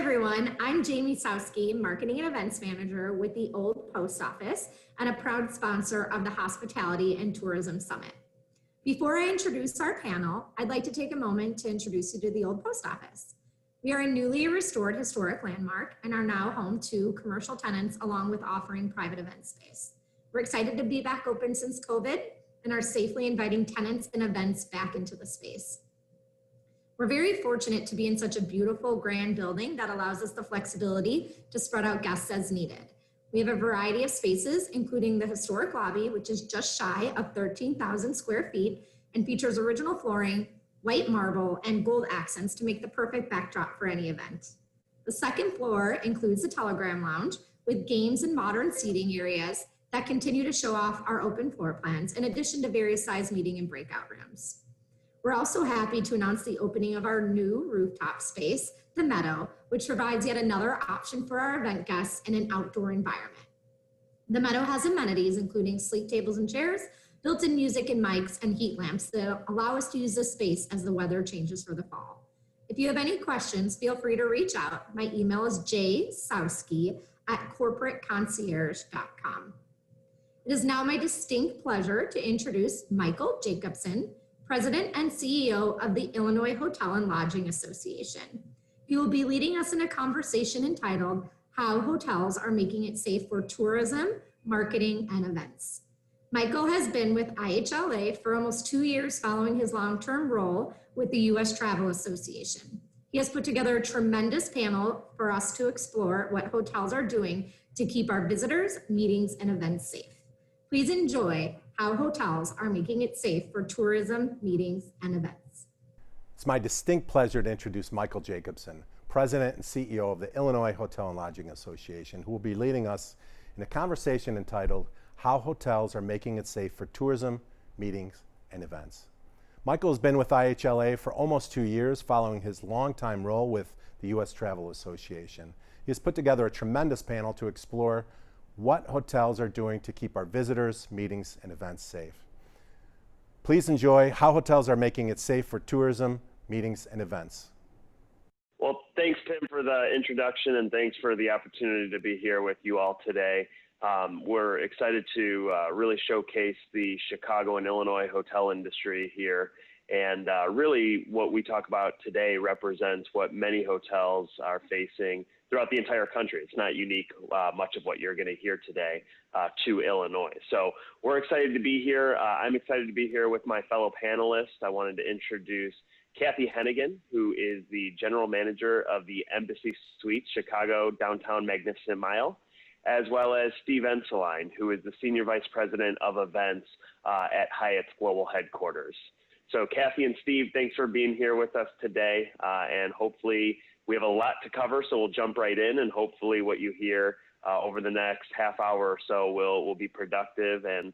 everyone, I'm Jamie Sowski, Marketing and Events Manager with the Old Post Office and a proud sponsor of the Hospitality and Tourism Summit. Before I introduce our panel, I'd like to take a moment to introduce you to the Old Post Office. We are a newly restored historic landmark and are now home to commercial tenants along with offering private event space. We're excited to be back open since COVID and are safely inviting tenants and events back into the space. We're very fortunate to be in such a beautiful, grand building that allows us the flexibility to spread out guests as needed. We have a variety of spaces, including the historic lobby, which is just shy of 13,000 square feet and features original flooring, white marble, and gold accents to make the perfect backdrop for any event. The second floor includes a telegram lounge with games and modern seating areas that continue to show off our open floor plans, in addition to various size meeting and breakout rooms. We're also happy to announce the opening of our new rooftop space, the Meadow, which provides yet another option for our event guests in an outdoor environment. The Meadow has amenities including sleep tables and chairs, built-in music and mics, and heat lamps that allow us to use this space as the weather changes for the fall. If you have any questions, feel free to reach out. My email is jsowski@corporateconcierge.com. It is now my distinct pleasure to introduce Michael Jacobson, President and CEO of the Illinois Hotel and Lodging Association. He will be leading us in a conversation entitled, How Hotels Are Making It Safe for Tourism, Marketing, and Events. Michael has been with IHLA for almost 2 years following his long-term role with the U.S. Travel Association. He has put together a tremendous panel for us to explore what hotels are doing to keep our visitors, meetings, and events safe. Please enjoy How Hotels Are Making It Safe for Tourism, Meetings, and Events. It's my distinct pleasure to introduce Michael Jacobson, President and CEO of the Illinois Hotel and Lodging Association, who will be leading us in a conversation entitled, How Hotels Are Making It Safe for Tourism, Meetings, and Events. Michael has been with IHLA for almost 2 years following his longtime role with the U.S. Travel Association. He has put together a tremendous panel to explore what hotels are doing to keep our visitors, meetings, and events safe. Please enjoy How Hotels Are Making It Safe for Tourism, Meetings, and Events. Well, thanks, Tim, for the introduction, and thanks for the opportunity to be here with you all today. We're excited to really showcase the Chicago and Illinois hotel industry here. And really what we talk about today represents what many hotels are facing throughout the entire country. It's not unique, much of what you're going to hear today, to Illinois. So we're excited to be here. I'm excited to be here with my fellow panelists. I wanted to introduce Kathy Hennigan, who is the General Manager of the Embassy Suites Chicago Downtown Magnificent Mile, as well as Steve Enseline, who is the Senior Vice President of Events at Hyatt's Global Headquarters. So Kathy and Steve, thanks for being here with us today, and hopefully we have a lot to cover, so we'll jump right in, and hopefully what you hear over the next half hour or so will be productive and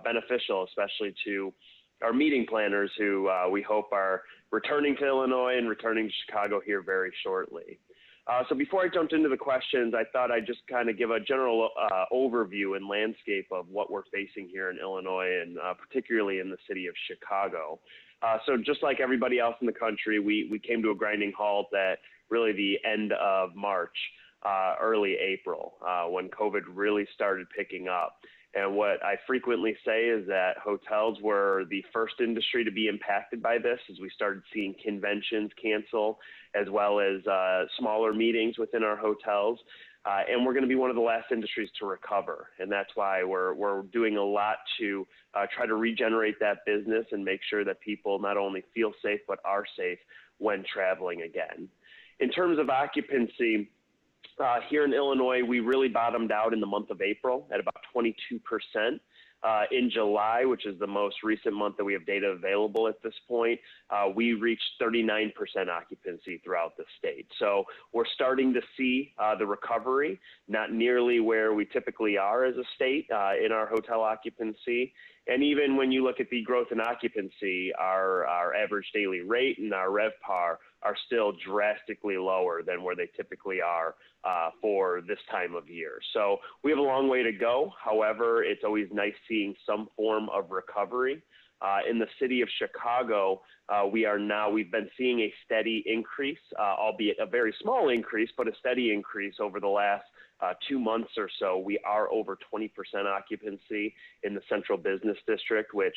beneficial, especially to our meeting planners who we hope are returning to Illinois and returning to Chicago here very shortly. So before I jumped into the questions, I thought I'd just kind of give a general overview and landscape of what we're facing here in Illinois and particularly in the city of Chicago. So just like everybody else in the country, we came to a grinding halt at really the end of March, early April, when COVID really started picking up. And what I frequently say is that hotels were the first industry to be impacted by this as we started seeing conventions cancel, as well as smaller meetings within our hotels. And we're going to be one of the last industries to recover. And that's why we're doing a lot to try to regenerate that business and make sure that people not only feel safe, but are safe when traveling again. In terms of occupancy, here in Illinois, we really bottomed out in the month of April at about 22%. In July, which is the most recent month that we have data available at this point, we reached 39% occupancy throughout the state. So we're starting to see the recovery, not nearly where we typically are as a state in our hotel occupancy. And even when you look at the growth in occupancy, our average daily rate and our RevPAR are still drastically lower than where they typically are for this time of year. So we have a long way to go. However, it's always nice seeing some form of recovery In the city of Chicago, we've been seeing a steady increase, albeit a very small increase, but a steady increase over the last 2 months or so. We are over 20% occupancy in the central business district, which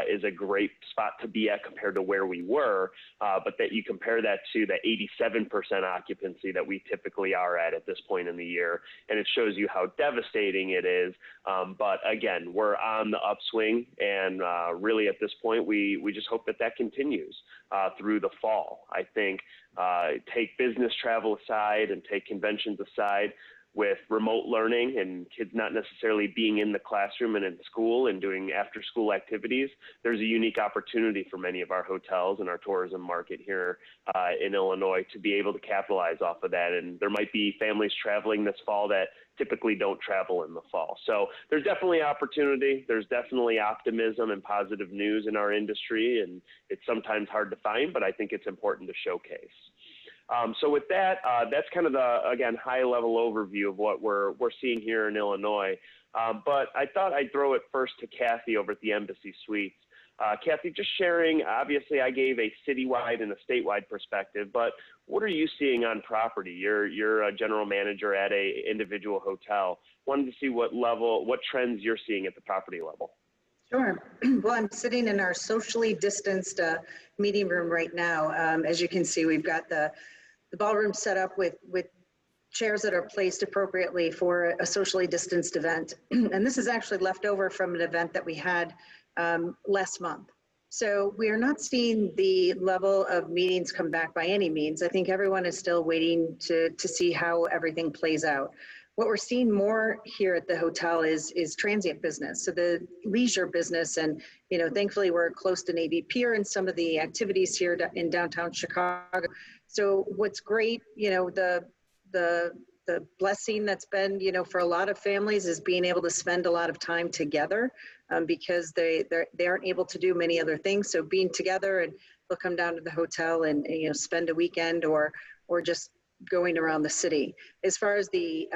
is a great spot to be at compared to where we were. But that you compare that to the 87% occupancy that we typically are at this point in the year, and it shows you how devastating it is. But again, we're on the upswing, and really at this point, we just hope that that continues through the fall. I think take business travel aside and take conventions aside, with remote learning and kids not necessarily being in the classroom and in school and doing after school activities, there's a unique opportunity for many of our hotels and our tourism market here in Illinois to be able to capitalize off of that. And there might be families traveling this fall that typically don't travel in the fall. So there's definitely opportunity. There's definitely optimism and positive news in our industry. And it's sometimes hard to find, but I think it's important to showcase. So with that, that's kind of the, again, high-level overview of what we're seeing here in Illinois. But I thought I'd throw it first to Kathy over at the Embassy Suites. Kathy, just sharing, obviously I gave a citywide and a statewide perspective, but what are you seeing on property? You're a general manager at a individual hotel. Wanted to see what trends you're seeing at the property level. Sure. Well, I'm sitting in our socially distanced meeting room right now. As you can see, we've got the ballroom set up with chairs that are placed appropriately for a socially distanced event. And this is actually left over from an event that we had last month. So we are not seeing the level of meetings come back by any means. I think everyone is still waiting to see how everything plays out. What we're seeing more here at the hotel is transient business. So the leisure business, and thankfully we're close to Navy Pier and some of the activities here in downtown Chicago. So what's great, the blessing that's been, for a lot of families is being able to spend a lot of time together because they aren't able to do many other things. So being together, and they'll come down to the hotel and spend a weekend or just going around the city. As far as the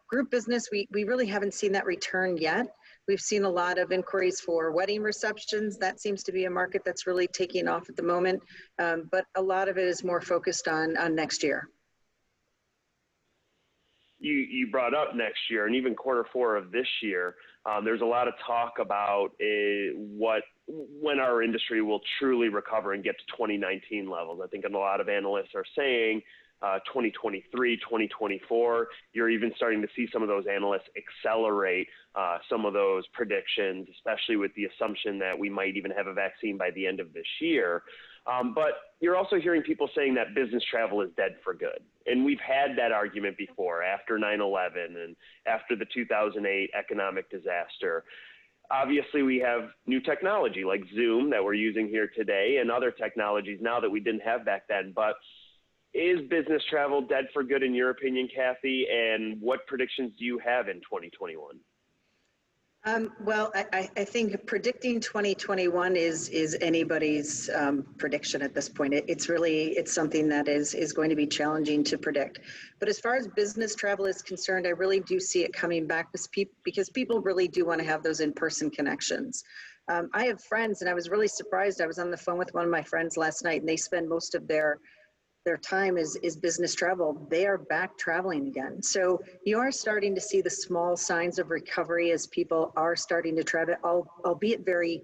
group business, we really haven't seen that return yet. We've seen a lot of inquiries for wedding receptions. That seems to be a market that's really taking off at the moment. But a lot of it is more focused on next year. You brought up next year, and even Q4 of this year, there's a lot of talk about when our industry will truly recover and get to 2019 levels. I think a lot of analysts are saying 2023, 2024, you're even starting to see some of those analysts accelerate some of those predictions, especially with the assumption that we might even have a vaccine by the end of this year. But you're also hearing people saying that business travel is dead for good. And we've had that argument before after 9/11 and after the 2008 economic disaster. Obviously, we have new technology like Zoom that we're using here today and other technologies now that we didn't have back then. But is business travel dead for good in your opinion, Kathy? And what predictions do you have in 2021? Well, I think predicting 2021 is anybody's prediction at this point. It's something that is going to be challenging to predict. But as far as business travel is concerned, I really do see it coming back because people really do want to have those in-person connections. I have friends, and I was really surprised. I was on the phone with one of my friends last night, and they spend most of their time is business travel. They are back traveling again. So you are starting to see the small signs of recovery as people are starting to travel, albeit very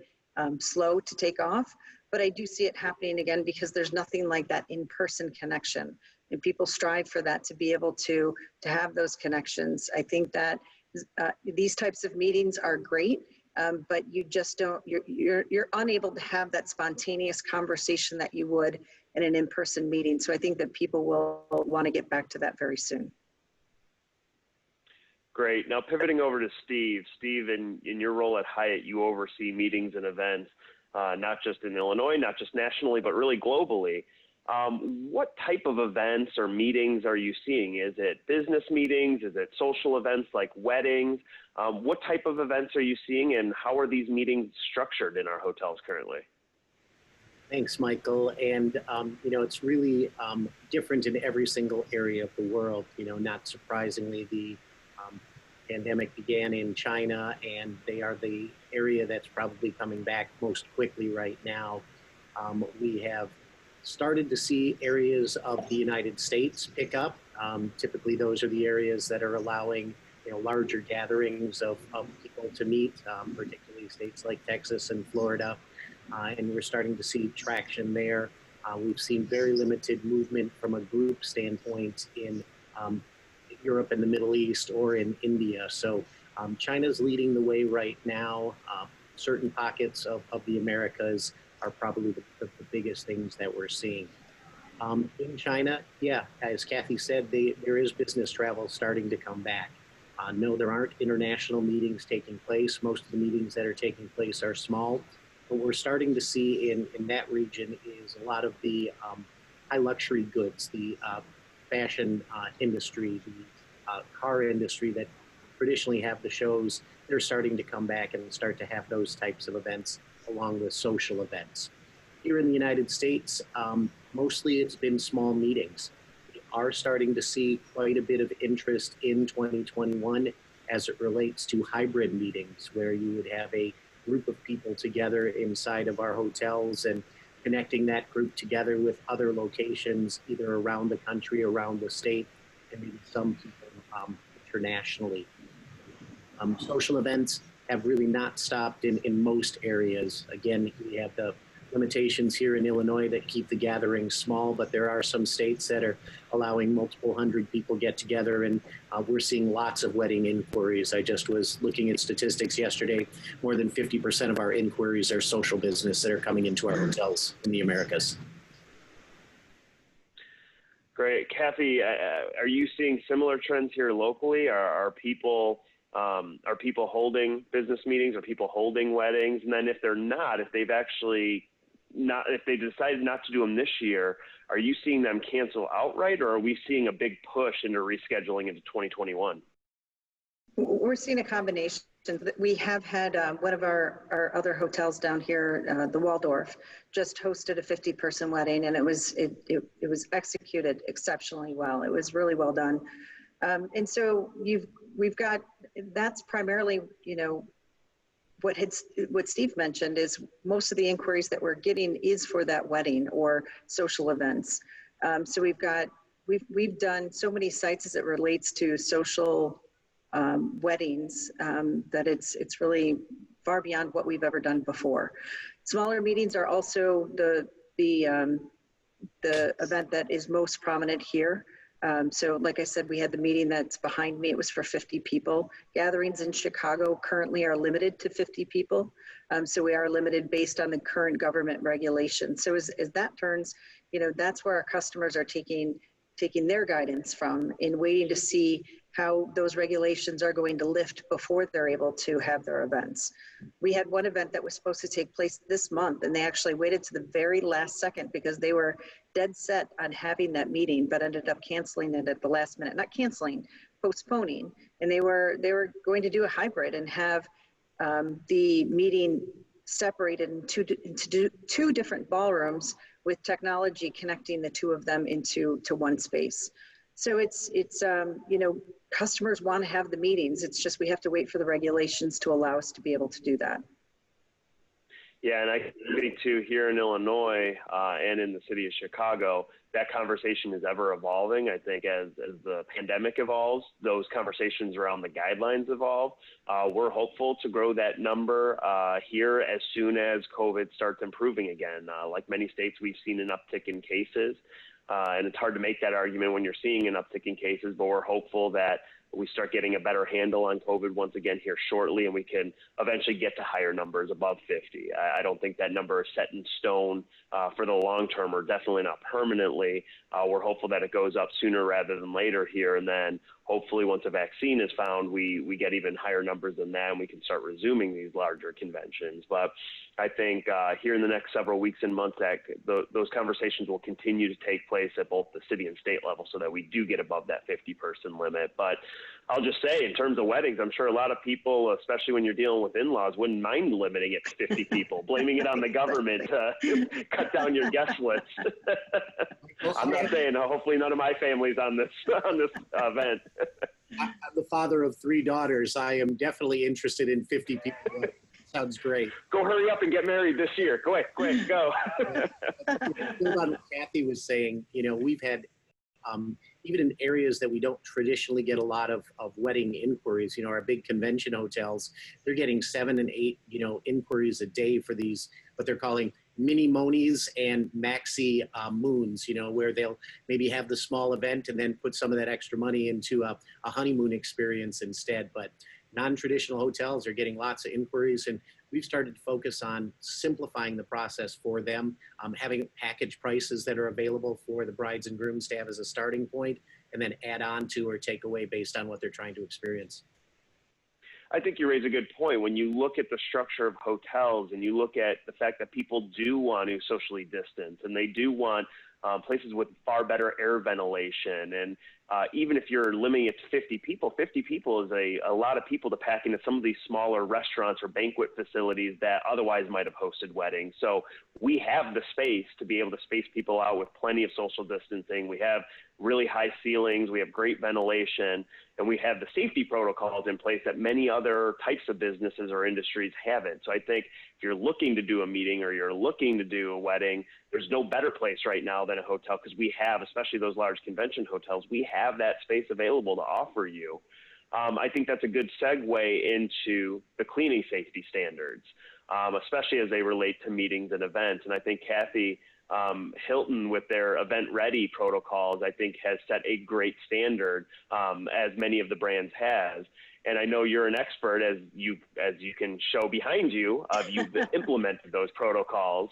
slow to take off. But I do see it happening again because there's nothing like that in-person connection. And people strive for that, to be able to have those connections. I think that these types of meetings are great, but you just don't, you're unable to have that spontaneous conversation that you would in an in-person meeting. So I think that people will want to get back to that very soon. Great. Now pivoting over to Steve. Steve, in your role at Hyatt, you oversee meetings and events, not just in Illinois, not just nationally, but really globally. What type of events or meetings are you seeing? Is it business meetings? Is it social events like weddings? What type of events are you seeing, and how are these meetings structured in our hotels currently? Thanks, Michael. And, it's really different in every single area of the world. Not surprisingly, the pandemic began in China, and they are the area that's probably coming back most quickly right now. We have started to see areas of the United States pick up. Typically, those are the areas that are allowing larger gatherings of people to meet, particularly states like Texas and Florida. And we're starting to see traction there. We've seen very limited movement from a group standpoint in Europe and the Middle East or in India. So China's leading the way right now. Certain pockets of the Americas are probably the biggest things that we're seeing. In China, yeah, as Kathy said, there is business travel starting to come back. No, there aren't international meetings taking place. Most of the meetings that are taking place are small. What we're starting to see in that region is a lot of the high luxury goods, the fashion industry, the car industry that traditionally have the shows. They're starting to come back and start to have those types of events along with social events. Here in the United States, mostly it's been small meetings. We are starting to see quite a bit of interest in 2021 as it relates to hybrid meetings, where you would have a group of people together inside of our hotels and connecting that group together with other locations, either around the country, around the state, and maybe some people internationally. Social events have really not stopped in most areas. Again, we have the limitations here in Illinois that keep the gatherings small, but there are some states that are allowing multiple hundred people get together, and we're seeing lots of wedding inquiries. I just was looking at statistics yesterday. More than 50% of our inquiries are social business that are coming into our hotels in the Americas. Great. Kathy, are you seeing similar trends here locally? Are people holding business meetings? Are people holding weddings? And then if they're not, if they decided not to do them this year, are you seeing them cancel outright, or are we seeing a big push into rescheduling into 2021? We're seeing a combination. We have had one of our other hotels down here, the Waldorf, just hosted a 50-person wedding, and it was executed exceptionally well. It was really well done. And so we've got, that's primarily, what Steve mentioned is most of the inquiries that we're getting is for that wedding or social events. So we've done so many sites as it relates to social weddings that it's really far beyond what we've ever done before. Smaller meetings are also the event that is most prominent here. So like I said, we had the meeting that's behind me. It was for 50 people. Gatherings in Chicago currently are limited to 50 people. So we are limited based on the current government regulations. So as that turns, that's where our customers are taking their guidance from, in waiting to see how those regulations are going to lift before they're able to have their events. We had one event that was supposed to take place this month, and they actually waited to the very last second because they were dead set on having that meeting, but ended up canceling it at the last minute. Not canceling, postponing. And they were going to do a hybrid and have the meeting separated into two different ballrooms with technology connecting the two of them into one space. So it's customers want to have the meetings. It's just we have to wait for the regulations to allow us to be able to do that. Yeah, and I think too, here in Illinois and in the city of Chicago, that conversation is ever evolving. I think as the pandemic evolves, those conversations around the guidelines evolve. We're hopeful to grow that number here as soon as COVID starts improving again. Like many states, we've seen an uptick in cases. And it's hard to make that argument when you're seeing an uptick in cases, but we're hopeful that we start getting a better handle on COVID once again here shortly, and we can eventually get to higher numbers above 50. I don't think that number is set in stone for the long term, or definitely not permanently. We're hopeful that it goes up sooner rather than later here, and then hopefully once a vaccine is found, we get even higher numbers than that, and we can start resuming these larger conventions. But I think here in the next several weeks and months, that those conversations will continue to take place at both the city and state level so that we do get above that 50-person limit. But I'll just say, in terms of weddings, I'm sure a lot of people, especially when you're dealing with in-laws, wouldn't mind limiting it to 50 people, blaming it on the government to cut down your guest list. I'm not saying, hopefully none of my family's on this event. I'm the father of 3 daughters. I am definitely interested in 50 people. Sounds great. Go hurry up and get married this year. Quick, go. Build on what Kathy was saying, we've had, even in areas that we don't traditionally get a lot of wedding inquiries, our big convention hotels, they're getting 7 and 8, inquiries a day for these, what they're calling mini monies and maxi moons, where they'll maybe have the small event and then put some of that extra money into a honeymoon experience instead. But non-traditional hotels are getting lots of inquiries, and we've started to focus on simplifying the process for them, having package prices that are available for the brides and grooms to have as a starting point, and then add on to or take away based on what they're trying to experience. I think you raise a good point. When you look at the structure of hotels and you look at the fact that people do want to socially distance and they do want places with far better air ventilation, and even if you're limiting it to 50 people is a lot of people to pack into some of these smaller restaurants or banquet facilities that otherwise might have hosted weddings. So we have the space to be able to space people out with plenty of social distancing. We have really high ceilings, we have great ventilation, and we have the safety protocols in place that many other types of businesses or industries haven't. So I think if you're looking to do a meeting or you're looking to do a wedding, there's no better place right now than a hotel, because we have, especially those large convention hotels, we have that space available to offer you. I think that's a good segue into the cleaning safety standards, especially as they relate to meetings and events. And I think Kathy, Hilton with their event ready protocols, I think has set a great standard, as many of the brands has. And I know you're an expert, as you can show behind you, you've implemented those protocols.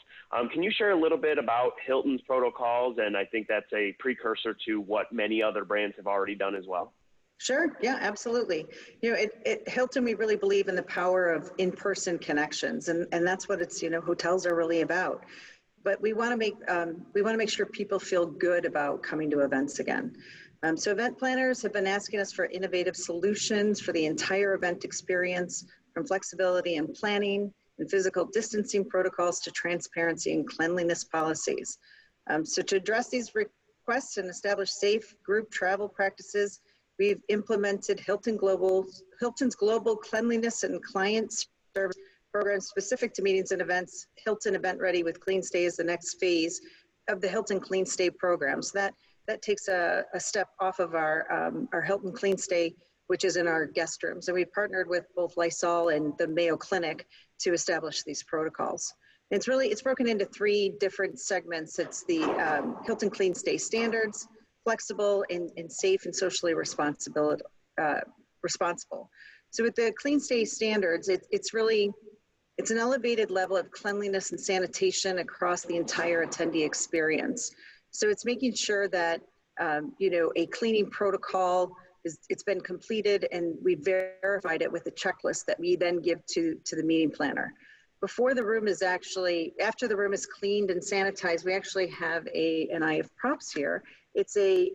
Can you share a little bit about Hilton's protocols? And I think that's a precursor to what many other brands have already done as well. Sure. Yeah, absolutely. At Hilton, we really believe in the power of in-person connections, and that's what it's, hotels are really about. But we want to make sure people feel good about coming to events again. So event planners have been asking us for innovative solutions for the entire event experience, from flexibility and planning and physical distancing protocols to transparency and cleanliness policies. So to address these requests and establish safe group travel practices, we've implemented Hilton's global cleanliness and client service program specific to meetings and events. Hilton Event Ready with Clean Stay is the next phase of the Hilton Clean Stay program. So that takes a step off of our Hilton Clean Stay, which is in our guest rooms. And we've partnered with both Lysol and the Mayo Clinic to establish these protocols. And it's broken into 3 different segments. It's the Hilton Clean Stay standards, flexible and safe and socially responsible. So with the Clean Stay standards, it's an elevated level of cleanliness and sanitation across the entire attendee experience. So it's making sure that, a cleaning protocol it's been completed, and we verified it with a checklist that we then give to the meeting planner. After the room is cleaned and sanitized, we actually have and I have props here. It's a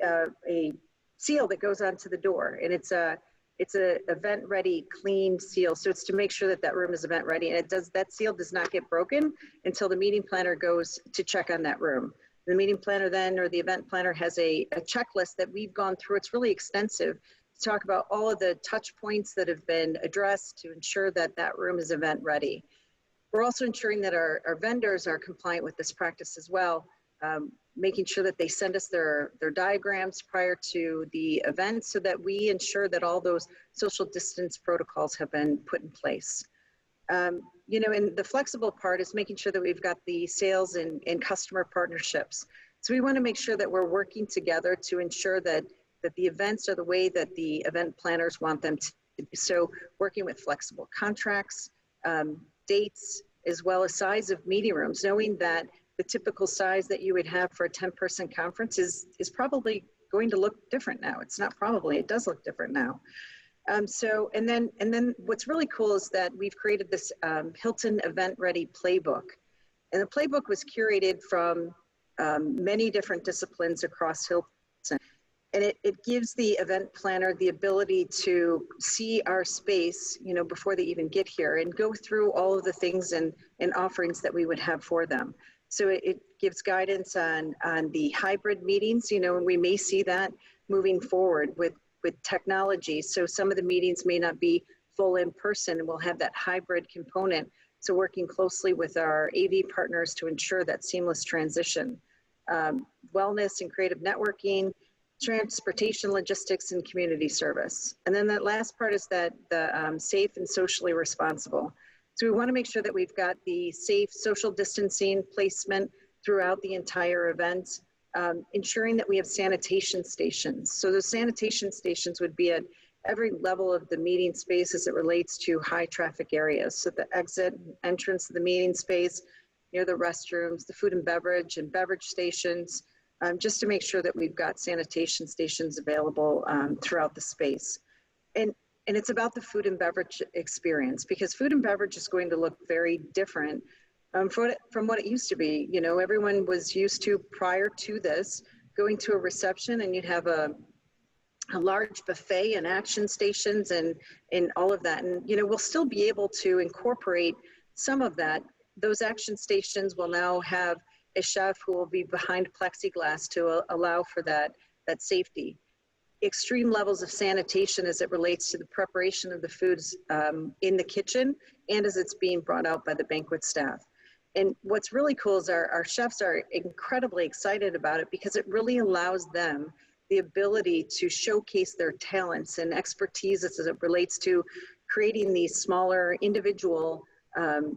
seal that goes onto the door, and it's a event ready clean seal. So it's to make sure that room is event ready, and that seal does not get broken until the meeting planner goes to check on that room. The meeting planner or the event planner has a checklist that we've gone through. It's really extensive to talk about all of the touch points that have been addressed to ensure that room is event ready. We're also ensuring that our vendors are compliant with this practice as well, making sure that they send us their diagrams prior to the event so that we ensure that all those social distance protocols have been put in place. And the flexible part is making sure that we've got the sales and customer partnerships. So we want to make sure that we're working together to ensure that the events are the way that the event planners want them to be. So working with flexible contracts, dates, as well as size of meeting rooms, knowing that the typical size that you would have for a 10-person conference is probably going to look different now. It's not probably, it does look different now. And then what's really cool is that we've created this Hilton Event Ready Playbook. And the playbook was curated from many different disciplines across Hilton. And it gives the event planner the ability to see our space, before they even get here, and go through all of the things and offerings that we would have for them. So it gives guidance on the hybrid meetings, and we may see that moving forward with technology. So some of the meetings may not be full in person, and we'll have that hybrid component. So working closely with our AV partners to ensure that seamless transition. Wellness and creative networking, transportation, logistics, and community service. And then that last part is that the safe and socially responsible. So we want to make sure that we've got the safe social distancing placement throughout the entire event, ensuring that we have sanitation stations. So the sanitation stations would be at every level of the meeting space as it relates to high traffic areas. So the exit and entrance of the meeting space, near the restrooms, the food and beverage stations, just to make sure that we've got sanitation stations available throughout the space. And it's about the food and beverage experience, because food and beverage is going to look very different from what it used to be. You know, everyone was used to, prior to this, going to a reception and you'd have a large buffet and action stations and all of that. And, you know, we'll still be able to incorporate some of that. Those action stations will now have a chef who will be behind plexiglass to allow for that safety. Extreme levels of sanitation as it relates to the preparation of the foods in the kitchen and as it's being brought out by the banquet staff. And what's really cool is our chefs are incredibly excited about it, because it really allows them the ability to showcase their talents and expertise as it relates to creating these smaller individual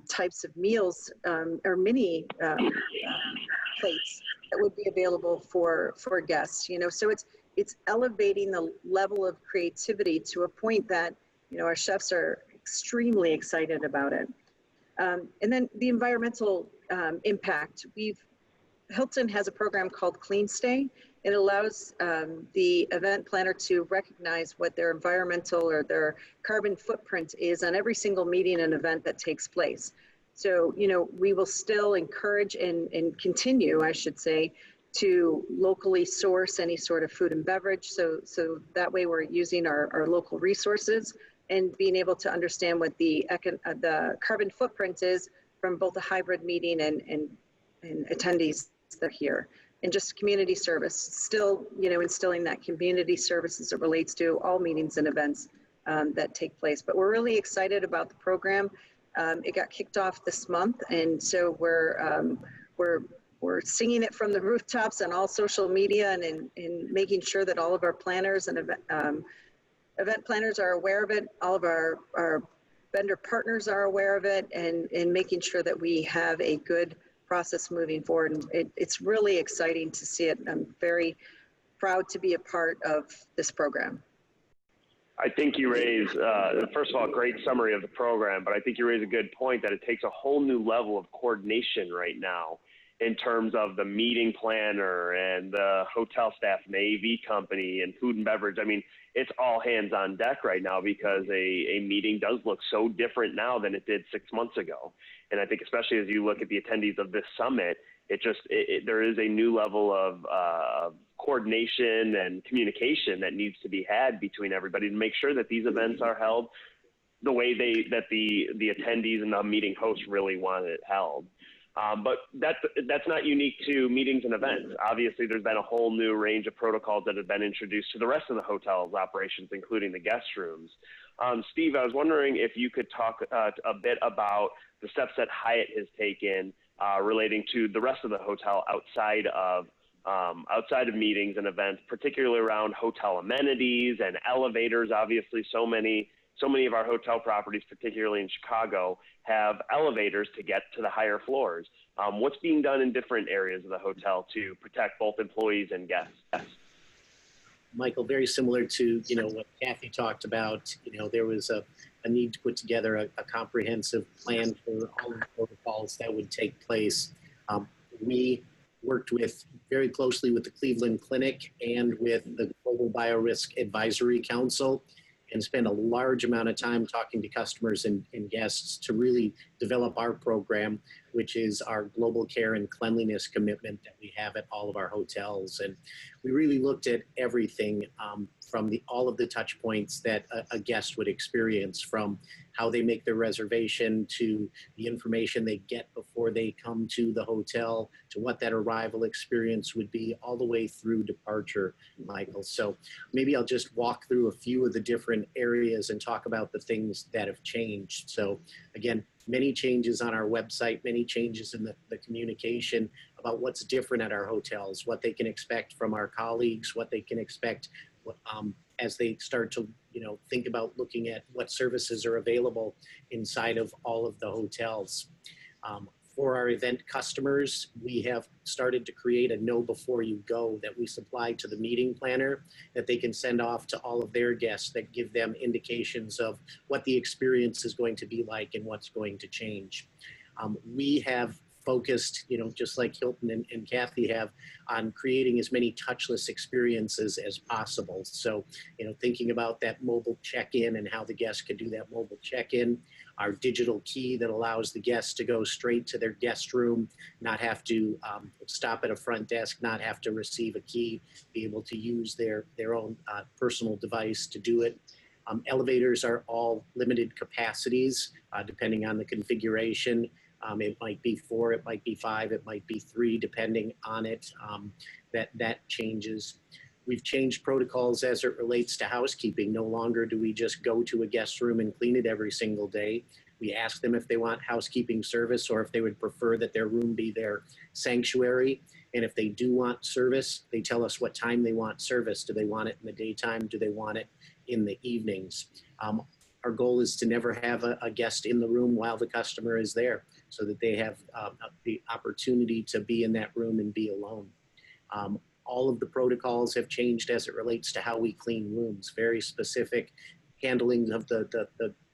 types of meals or mini plates that would be available for guests. You know, so it's elevating the level of creativity to a point that, you know, our chefs are extremely excited about it. And then the environmental impact. Hilton has a program called Clean Stay. It allows the event planner to recognize what their environmental or their carbon footprint is on every single meeting and event that takes place. So, you know, we will still encourage and continue, I should say, to locally source any sort of food and beverage. So that way we're using our local resources and being able to understand what the carbon footprint is from both a hybrid meeting and attendees that are here. And just community service, still, you know, instilling that community service as it relates to all meetings and events that take place. But we're really excited about the program. It got kicked off this month, and so we're singing it from the rooftops on all social media and making sure that all of our planners and event planners are aware of it. All of our vendor partners are aware of it, and making sure that we have a good process moving forward. And it's really exciting to see it. I'm very proud to be a part of this program. I think you raise, first of all, a great summary of the program, but I think you raise a good point that it takes a whole new level of coordination right now in terms of the meeting planner and the hotel staff and the AV company and food and beverage. I mean, it's all hands on deck right now, because a meeting does look so different now than it did 6 months ago. And I think especially as you look at the attendees of this summit, there is a new level of coordination and communication that needs to be had between everybody to make sure that these events are held the way that the attendees and the meeting hosts really want it held. But that's not unique to meetings and events. Obviously, there's been a whole new range of protocols that have been introduced to the rest of the hotel's operations, including the guest rooms. Steve, I was wondering if you could talk a bit about the steps that Hyatt has taken relating to the rest of the hotel outside of meetings and events, particularly around hotel amenities and elevators. Obviously, so many of our hotel properties, particularly in Chicago, have elevators to get to the higher floors. What's being done in different areas of the hotel to protect both employees and guests? Michael, very similar to, you know, what Kathy talked about. You know, there was a need to put together a comprehensive plan for all of the protocols that would take place. We worked very closely with the Cleveland Clinic and with the Global Biorisk Advisory Council, and spend a large amount of time talking to customers and guests to really develop our program, which is our global care and cleanliness commitment that we have at all of our hotels. And we really looked at everything from all of the touch points that a guest would experience, from how they make their reservation to the information they get before they come to the hotel, to what that arrival experience would be, all the way through departure, Michael. So maybe I'll just walk through a few of the different areas and talk about the things that have changed. So again, many changes on our website, many changes in the communication about what's different at our hotels, what they can expect from our colleagues, what they can expect as they start to, think about looking at what services are available inside of all of the hotels. For our event customers, we have started to create a know before you go that we supply to the meeting planner that they can send off to all of their guests that give them indications of what the experience is going to be like and what's going to change. We have focused, just like Hilton and Kathy have, on creating as many touchless experiences as possible. So, thinking about that mobile check-in and how the guests could do that mobile check-in, our digital key that allows the guests to go straight to their guest room, not have to stop at a front desk, not have to receive a key, be able to use their own personal device to do it. Elevators are all limited capacities, depending on the configuration. It might be 4, it might be 5, it might be 3, depending on it. That changes. We've changed protocols as it relates to housekeeping. No longer do we just go to a guest room and clean it every single day. We ask them if they want housekeeping service or if they would prefer that their room be their sanctuary. And if they do want service, they tell us what time they want service. Do they want it in the daytime? Do they want it in the evenings? Our goal is to never have a guest in the room while the customer is there, so that they have the opportunity to be in that room and be alone. All of the protocols have changed as it relates to how we clean rooms, very specific handling of the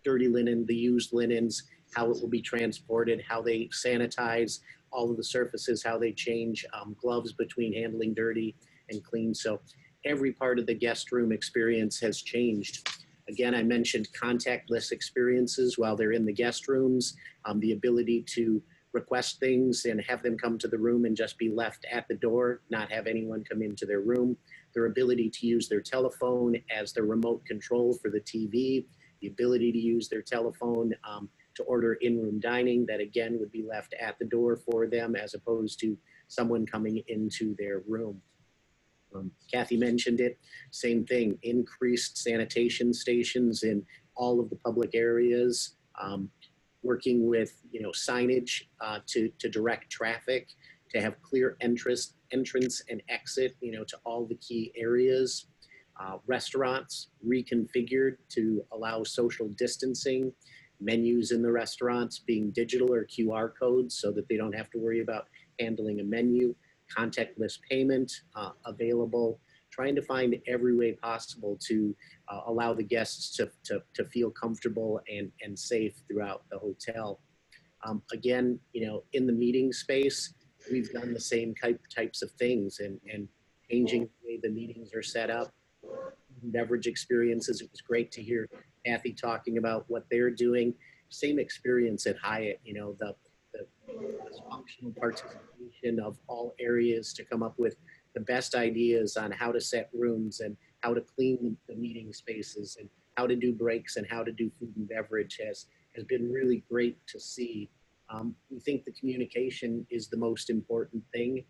dirty linen, the used linens, how it will be transported, how they sanitize all of the surfaces, how they change gloves between handling dirty and clean. So every part of the guest room experience has changed. Again, I mentioned contactless experiences while they're in the guest rooms, the ability to request things and have them come to the room and just be left at the door, not have anyone come into their room, their ability to use their telephone as the remote control for the TV, the ability to use their telephone to order in-room dining that again would be left at the door for them as opposed to someone coming into their room. Kathy mentioned it, same thing, increased sanitation stations in all of the public areas, working with signage to direct traffic, to have clear entrance and exit to all the key areas. Restaurants reconfigured to allow social distancing, menus in the restaurants being digital or QR codes so that they don't have to worry about handling a menu. Contactless payment available, trying to find every way possible to allow the guests to feel comfortable and safe throughout the hotel. Again, in the meeting space, we've done the same types of things and changing the way the meetings are set up. Beverage experiences, it was great to hear Kathy talking about what they're doing. Same experience at Hyatt, the functional participation of all areas to come up with the best ideas on how to set rooms and how to clean the meeting spaces and how to do breaks and how to do food and beverage has been really great to see. We think the communication is the most important thing.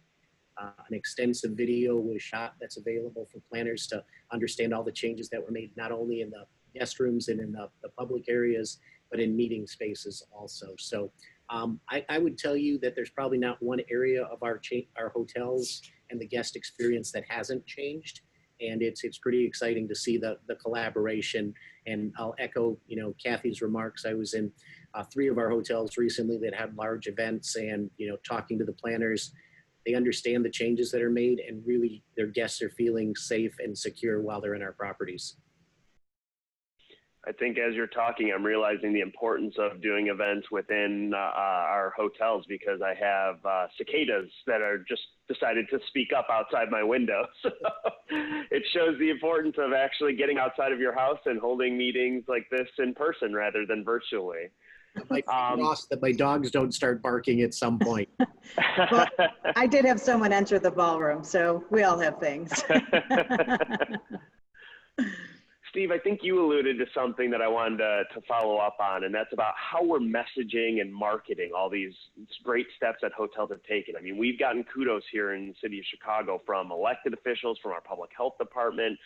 An extensive video was shot that's available for planners to understand all the changes that were made, not only in the guest rooms and in the public areas, but in meeting spaces also. So I would tell you that there's probably not one area of our hotels and the guest experience that hasn't changed. And it's pretty exciting to see the collaboration. And I'll echo, Kathy's remarks. I was in 3 of our hotels recently that had large events and, talking to the planners, they understand the changes that are made and really their guests are feeling safe and secure while they're in our properties. I think as you're talking, I'm realizing the importance of doing events within our hotels because I have cicadas that are just decided to speak up outside my window. So it shows the importance of actually getting outside of your house and holding meetings like this in person rather than virtually. I lost that my dogs don't start barking at some point. Well, I did have someone enter the ballroom, so we all have things. Steve, I think you alluded to something that I wanted to follow up on, and that's about how we're messaging and marketing all these great steps that hotels have taken. I mean, we've gotten kudos here in the city of Chicago from elected officials, from our public health department,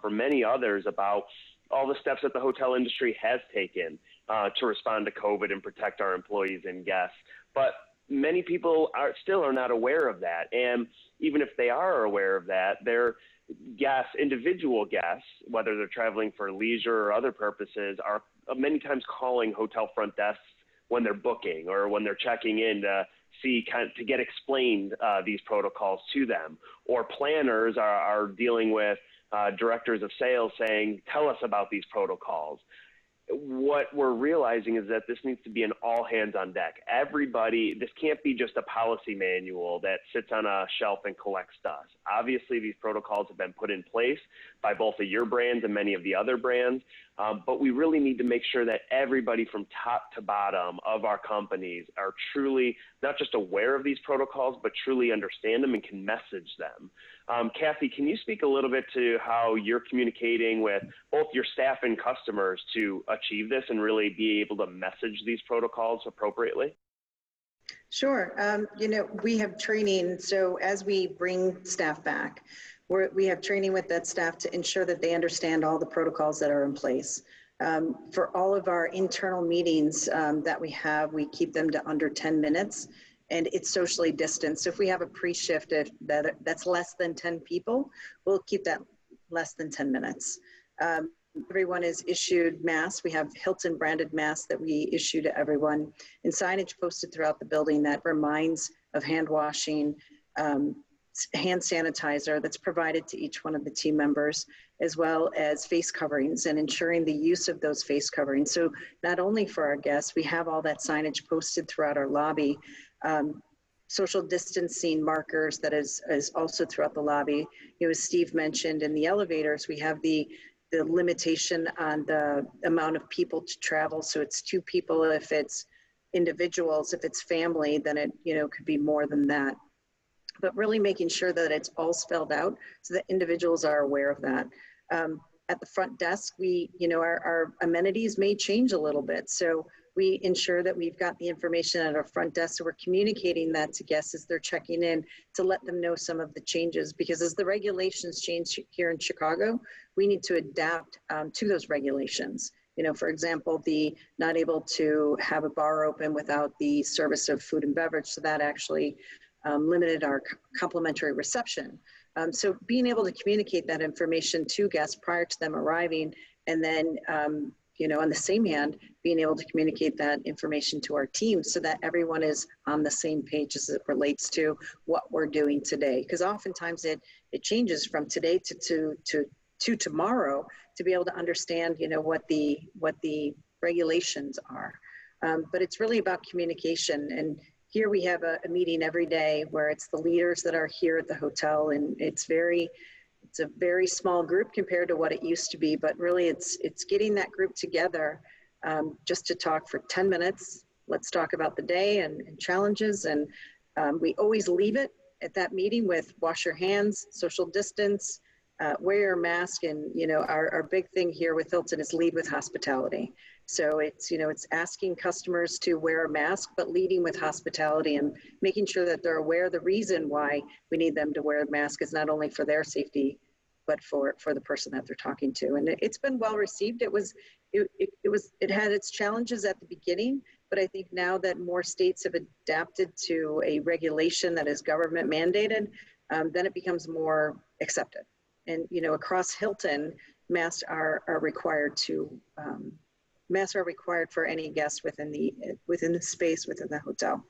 from many others about all the steps that the hotel industry has taken to respond to COVID and protect our employees and guests. But many people still are not aware of that. And even if they are aware of that, their guests, individual guests, whether they're traveling for leisure or other purposes, are many times calling hotel front desks when they're booking or when they're checking in to get explained these protocols to them. Or planners are dealing with directors of sales saying, tell us about these protocols. What we're realizing is that this needs to be an all hands on deck. Everybody, this can't be just a policy manual that sits on a shelf and collects dust. Obviously, these protocols have been put in place by both of your brands and many of the other brands, but we really need to make sure that everybody from top to bottom of our companies are truly not just aware of these protocols, but truly understand them and can message them. Kathy, can you speak a little bit to how you're communicating with both your staff and customers to achieve this and really be able to message these protocols appropriately? Sure. We have training. So as we bring staff back, we have training with that staff to ensure that they understand all the protocols that are in place. For all of our internal meetings that we have, we keep them to under 10 minutes. And it's socially distanced. So if we have a pre-shift that's less than 10 people, we'll keep that less than 10 minutes. Everyone is issued masks. We have Hilton branded masks that we issue to everyone, and signage posted throughout the building that reminds of hand washing, hand sanitizer that's provided to each one of the team members, as well as face coverings and ensuring the use of those face coverings. So not only for our guests, we have all that signage posted throughout our lobby, social distancing markers that is also throughout the lobby. As Steve mentioned, in the elevators, we have the limitation on the amount of people to travel. So it's 2 people. If it's individuals, if it's family, then it could be more than that. But really making sure that it's all spelled out so that individuals are aware of that. At the front desk, our amenities may change a little bit. So we ensure that we've got the information at our front desk. So we're communicating that to guests as they're checking in to let them know some of the changes, because as the regulations change here in Chicago, we need to adapt to those regulations. For example, the not able to have a bar open without the service of food and beverage. So that actually limited our complimentary reception. So being able to communicate that information to guests prior to them arriving, and then, on the same hand, being able to communicate that information to our team so that everyone is on the same page as it relates to what we're doing today. Because oftentimes it changes from today to tomorrow to be able to understand, what the regulations are. But it's really about communication. And here we have a meeting every day where it's the leaders that are here at the hotel, and it's a very small group compared to what it used to be, but really it's getting that group together just to talk for 10 minutes. Let's talk about the day and challenges. And we always leave it at that meeting with wash your hands, social distance, wear your mask. And, our big thing here with Hilton is lead with hospitality. So it's asking customers to wear a mask, but leading with hospitality and making sure that they're aware the reason why we need them to wear a mask is not only for their safety, but for the person that they're talking to. And it's been well received. It had its challenges at the beginning, but I think now that more states have adapted to a regulation that is government mandated, then it becomes more accepted. And, across Hilton, masks are required for any guest within the space within the hotel.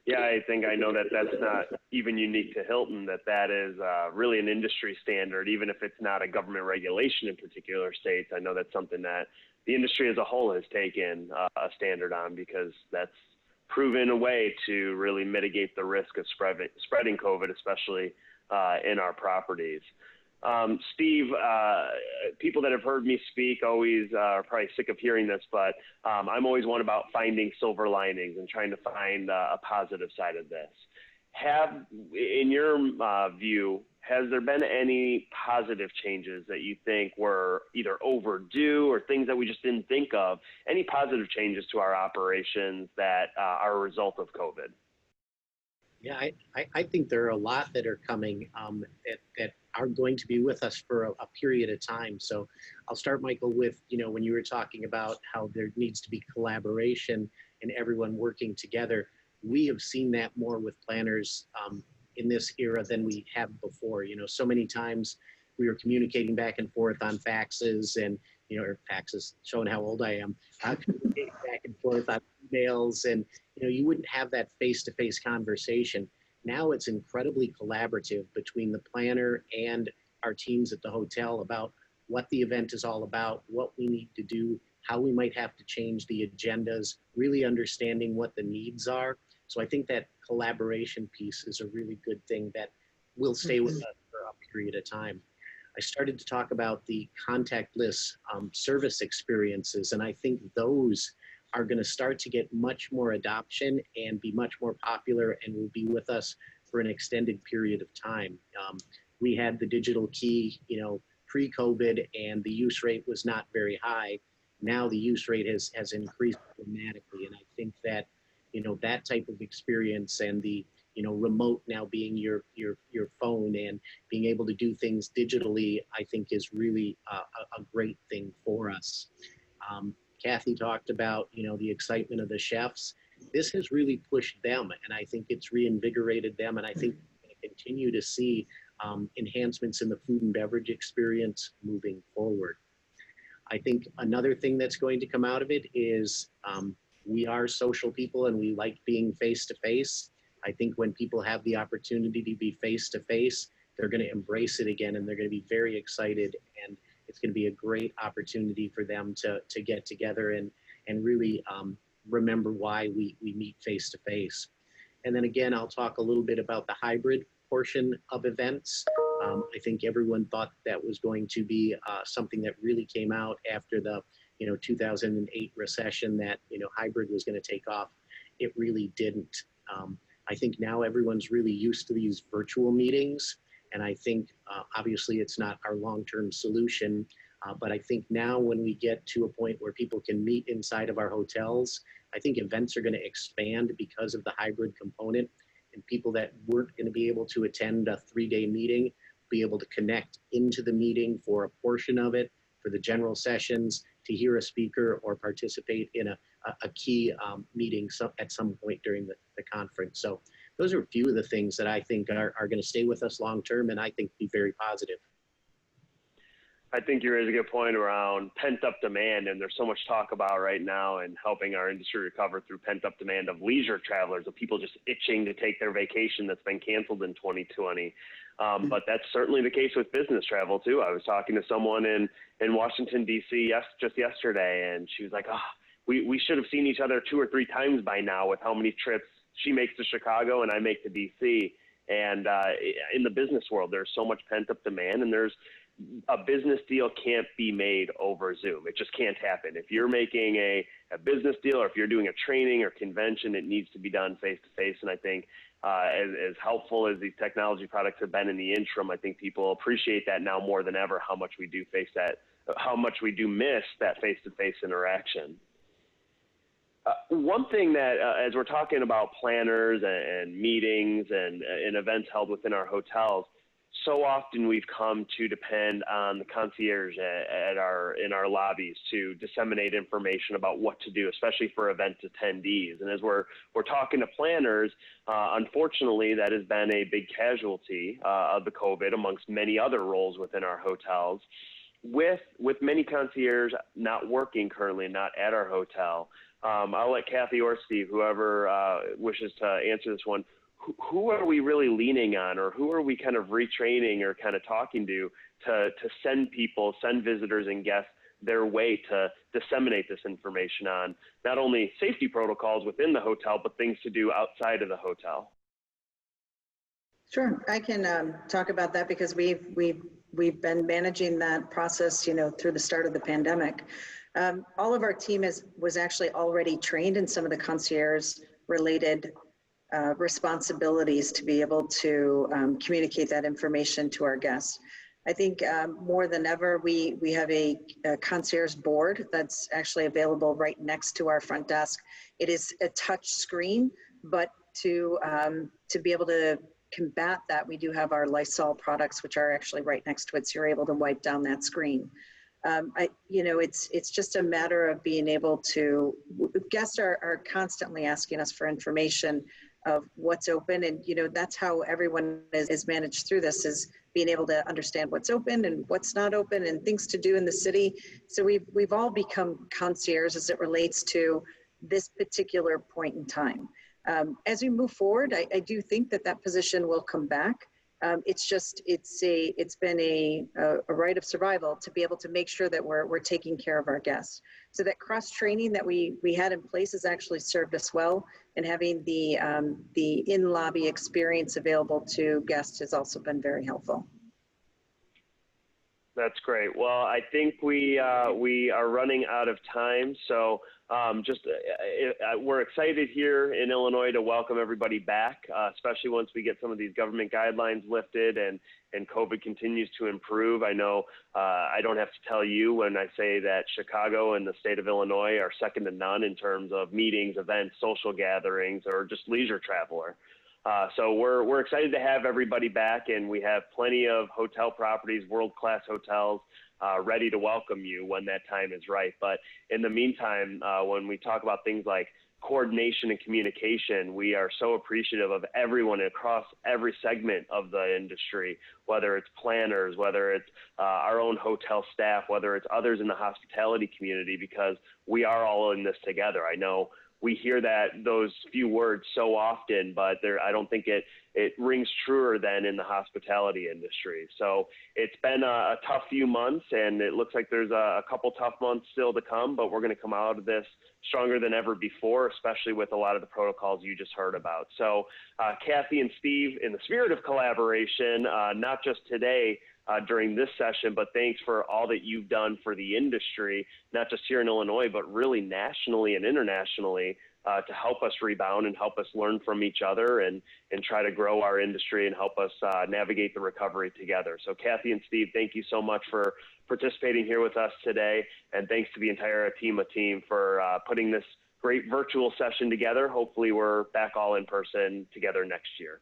Yeah, I know that that's not even unique to Hilton, that is really an industry standard, even if it's not a government regulation in particular states. I know that's something that the industry as a whole has taken a standard on, because that's proven a way to really mitigate the risk of spreading COVID, especially in our properties. Steve, people that have heard me speak always are probably sick of hearing this, but I'm always one about finding silver linings and trying to find a positive side of this. In your view, has there been any positive changes that you think were either overdue or things that we just didn't think of? Any positive changes to our operations that are a result of COVID? Yeah, I think there are a lot that are coming that are going to be with us for a period of time. So I'll start, Michael, with, when you were talking about how there needs to be collaboration and everyone working together. We have seen that more with planners in this era than we have before. So many times we were communicating back and forth on faxes and, or faxes, showing how old I am, communicating back and forth on emails, and, you wouldn't have that face-to-face conversation. Now it's incredibly collaborative between the planner and our teams at the hotel about what the event is all about, what we need to do, how we might have to change the agendas, really understanding what the needs are. So I think that collaboration piece is a really good thing that will stay with us for a period of time. I started to talk about the contactless service experiences, and I think those are going to start to get much more adoption and be much more popular and will be with us for an extended period of time. We had the digital key, pre-COVID, and the use rate was not very high. Now the use rate has increased dramatically, and I think that that type of experience and the remote now being your phone and being able to do things digitally, I think is really a great thing for us. Kathy talked about the excitement of the chefs. This has really pushed them, and I think it's reinvigorated them, and I think we're going to continue to see enhancements in the food and beverage experience moving forward. I think another thing that's going to come out of it is we are social people and we like being face-to-face. I think when people have the opportunity to be face-to-face, they're going to embrace it again, and they're going to be very excited, and it's going to be a great opportunity for them to get together and really remember why we meet face-to-face. And then again, I'll talk a little bit about the hybrid portion of events. I think everyone thought that was going to be something that really came out after the 2008 recession, that hybrid was going to take off. It really didn't. I think now everyone's really used to these virtual meetings, and I think obviously it's not our long-term solution, but I think now when we get to a point where people can meet inside of our hotels, I think events are going to expand because of the hybrid component, and people that weren't going to be able to attend a 3-day meeting be able to connect into the meeting for a portion of it, for the general sessions, to hear a speaker or participate in a key meeting at some point during the conference. So those are a few of the things that I think are going to stay with us long term, and I think be very positive. I think you raise a good point around pent-up demand, and there's so much talk about right now and helping our industry recover through pent-up demand of leisure travelers, of people just itching to take their vacation that's been canceled in 2020. But that's certainly the case with business travel too. I was talking to someone in Washington, D.C. just yesterday, and she was like, we should have seen each other 2 or 3 times by now with how many trips she makes to Chicago and I make to D.C. And in the business world, there's so much pent-up demand, and there's a business deal can't be made over Zoom. It just can't happen. If you're making a business deal, or if you're doing a training or convention, it needs to be done face-to-face. And I think as helpful as these technology products have been in the interim, I think people appreciate that now more than ever, how much we do miss that face-to-face interaction. One thing that, as we're talking about planners and meetings and events held within our hotels, so often we've come to depend on the concierge in our lobbies to disseminate information about what to do, especially for event attendees. And as we're talking to planners, unfortunately, that has been a big casualty of the COVID amongst many other roles within our hotels. With many concierge not working currently, not at our hotel, I'll let Kathy or Steve, whoever wishes to answer this one. Who are we really leaning on, or who are we kind of retraining or kind of talking to send visitors and guests their way to disseminate this information on not only safety protocols within the hotel, but things to do outside of the hotel? Sure, I can talk about that because we've been managing that process, through the start of the pandemic. All of our team was actually already trained in some of the concierge related responsibilities to be able to communicate that information to our guests. I think more than ever, we have a concierge board that's actually available right next to our front desk. It is a touch screen, but to be able to combat that, we do have our Lysol products, which are actually right next to it, so you're able to wipe down that screen. It's just a matter of being able to, guests are constantly asking us for information of what's open, and that's how everyone is managed through this, is being able to understand what's open and what's not open and things to do in the city. So we've all become concierge as it relates to this particular point in time. As we move forward, I do think that position will come back. It's been a right of survival to be able to make sure that we're taking care of our guests. So that cross training that we had in place has actually served us well, and having the in lobby experience available to guests has also been very helpful. That's great. Well, I think we are running out of time, so we're excited here in Illinois to welcome everybody back, especially once we get some of these government guidelines lifted and COVID continues to improve. I know I don't have to tell you when I say that Chicago and the state of Illinois are second to none in terms of meetings, events, social gatherings, or just leisure traveler. So we're excited to have everybody back, and we have plenty of hotel properties, world-class hotels, ready to welcome you when that time is right. But in the meantime, when we talk about things like coordination and communication, we are so appreciative of everyone across every segment of the industry, whether it's planners, whether it's our own hotel staff, whether it's others in the hospitality community, because we are all in this together. I know we hear those few words so often, but I don't think it rings truer than in the hospitality industry. So it's been a tough few months, and it looks like there's a couple tough months still to come, but we're going to come out of this stronger than ever before, especially with a lot of the protocols you just heard about. So Kathy and Steve, in the spirit of collaboration, not just today, during this session, but thanks for all that you've done for the industry, not just here in Illinois, but really nationally and internationally, to help us rebound and help us learn from each other and try to grow our industry and help us navigate the recovery together. So Kathy and Steve, thank you so much for participating here with us today. And thanks to the entire team for putting this great virtual session together. Hopefully we're back all in person together next year.